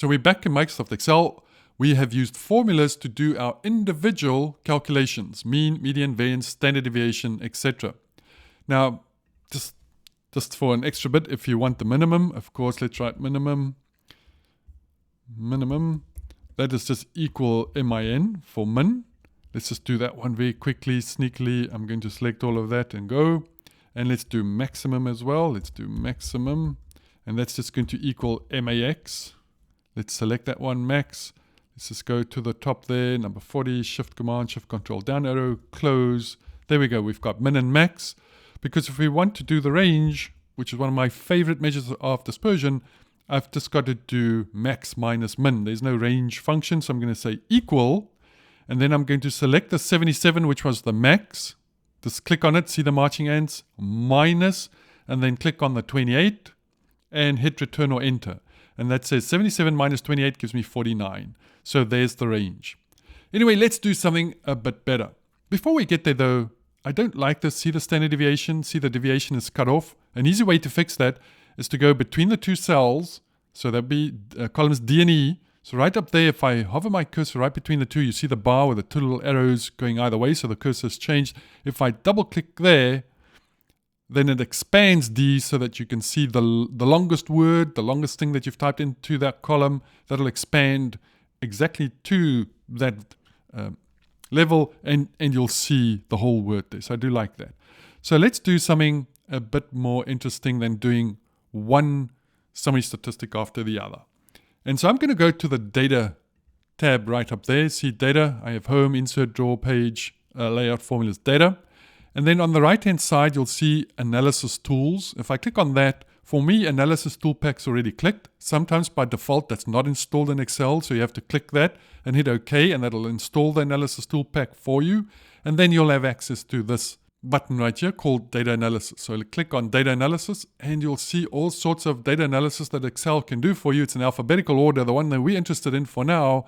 So we're back in Microsoft Excel. We have used formulas to do our individual calculations, mean, median, variance, standard deviation, etc. Now, just for an extra bit, if you want the minimum, of course, let's write minimum. Minimum, that is just equal min for min. Let's just do that one very quickly, sneakily. I'm going to select all of that and go. And let's do maximum as well. Let's do maximum. And that's just going to equal max. Let's select that one, max. Let's just go to the top there, number 40, shift command, shift control, down arrow, close. There we go, we've got min and max. Because if we want to do the range, which is one of my favorite measures of dispersion, I've just got to do max minus min. There's no range function, so I'm going to say equal. And then I'm going to select the 77, which was the max. Just click on it, see the marching ants, minus, and then click on the 28 and hit return or enter. And that says 77 minus 28 gives me 49. So there's the range. Anyway, let's do something a bit better. Before we get there though, I don't like this. See the standard deviation? See the deviation is cut off? An easy way to fix that is to go between the two cells. So that'd be columns D and E. So right up there, if I hover my cursor right between the two, you see the bar with the two little arrows going either way. So the cursor has changed. If I double click there, then it expands D so that you can see the longest word, the longest thing that you've typed into that column. That'll expand exactly to that level, and you'll see the whole word there. So I do like that. So let's do something a bit more interesting than doing one summary statistic after the other. And so I'm going to go to the data tab right up there. See data, I have home, insert, draw, page, layout, formulas, data. And then on the right hand side, you'll see analysis tools. If I click on that, for me, analysis ToolPak's already clicked. Sometimes by default, that's not installed in Excel. So you have to click that and hit OK, and that'll install the analysis ToolPak for you. And then you'll have access to this button right here called data analysis. So I'll click on data analysis and you'll see all sorts of data analysis that Excel can do for you. It's in alphabetical order. The one that we're interested in for now,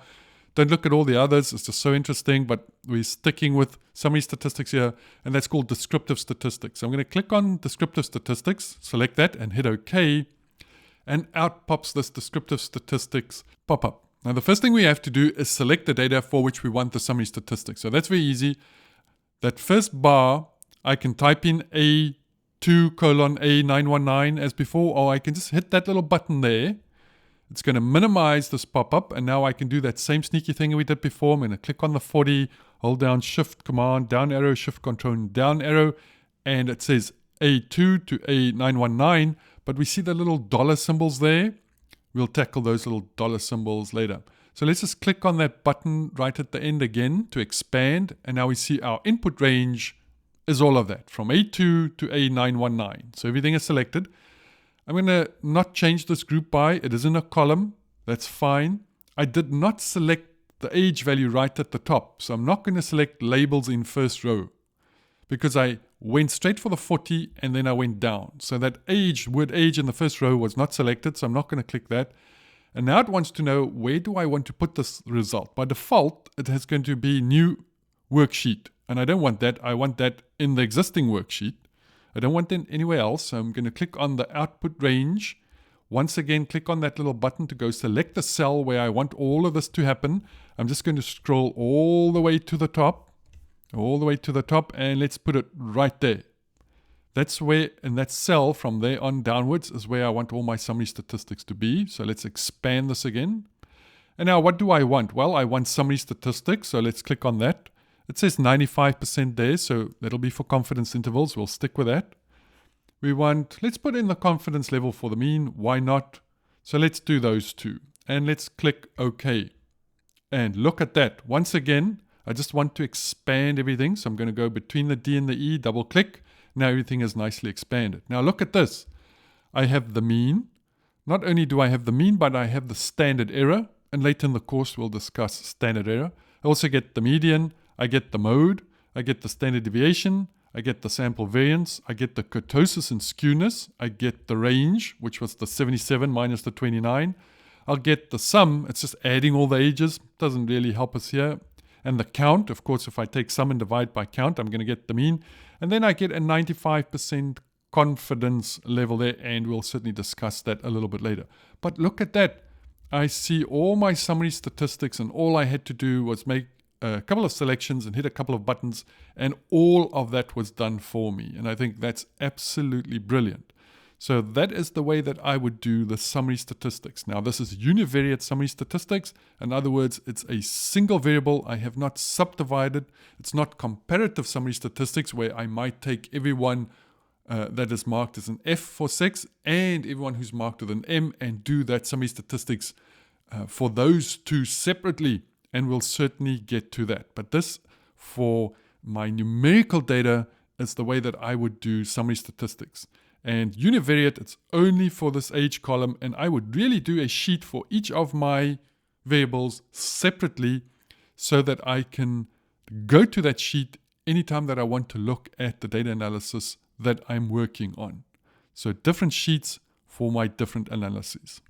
don't look at all the others. It's just so interesting, but we're sticking with summary statistics here, and that's called descriptive statistics. So I'm going to click on descriptive statistics, select that and hit OK, and out pops this descriptive statistics pop-up. Now the first thing we have to do is select the data for which we want the summary statistics. So that's very easy. That first bar, I can type in A2:A919 as before, or I can just hit that little button there. It's going to minimize this pop-up, and now I can do that same sneaky thing we did before. I'm going to click on the 40, hold down Shift Command, down arrow, Shift Control, down arrow, and it says A2 to A919, but we see the little dollar symbols there. We'll tackle those little dollar symbols later. So let's just click on that button right at the end again to expand, and now we see our input range is all of that, from A2 to A919. So everything is selected. I'm going to not change this group by. It is in a column. That's fine. I did not select the age value right at the top. So I'm not going to select labels in first row because I went straight for the 40 and then I went down. So that word age in the first row was not selected. So I'm not going to click that. And now it wants to know, where do I want to put this result? By default, it is going to be new worksheet. And I don't want that. I want that in the existing worksheet. I don't want it anywhere else. So I'm going to click on the output range. Once again, click on that little button to go select the cell where I want all of this to happen. I'm just going to scroll all the way to the top, and let's put it right there. That's where, in that cell from there on downwards, is where I want all my summary statistics to be. So let's expand this again. And now what do I want? Well, I want summary statistics. So let's click on that. It says 95% there, so that'll be for confidence intervals. We'll stick with that. Let's put in the confidence level for the mean. Why not? So let's do those two. And let's click OK. And look at that. Once again, I just want to expand everything. So I'm going to go between the D and the E, double click. Now everything is nicely expanded. Now look at this. I have the mean. Not only do I have the mean, but I have the standard error. And later in the course, we'll discuss standard error. I also get the median. I get the mode, I get the standard deviation, I get the sample variance, I get the kurtosis and skewness, I get the range, which was the 77 minus the 29. I'll get the sum, it's just adding all the ages, doesn't really help us here. And the count, of course, if I take sum and divide by count, I'm going to get the mean. And then I get a 95% confidence level there, and we'll certainly discuss that a little bit later. But look at that. I see all my summary statistics, and all I had to do was make a couple of selections and hit a couple of buttons, and all of that was done for me. And I think that's absolutely brilliant. So that is the way that I would do the summary statistics. Now, this is univariate summary statistics. In other words, it's a single variable. I have not subdivided. It's not comparative summary statistics where I might take everyone that is marked as an F for sex and everyone who's marked with an M and do that summary statistics for those two separately. And we'll certainly get to that. But this, for my numerical data, is the way that I would do summary statistics. And univariate, it's only for this age column, and I would really do a sheet for each of my variables separately so that I can go to that sheet anytime that I want to look at the data analysis that I'm working on. So different sheets for my different analyses.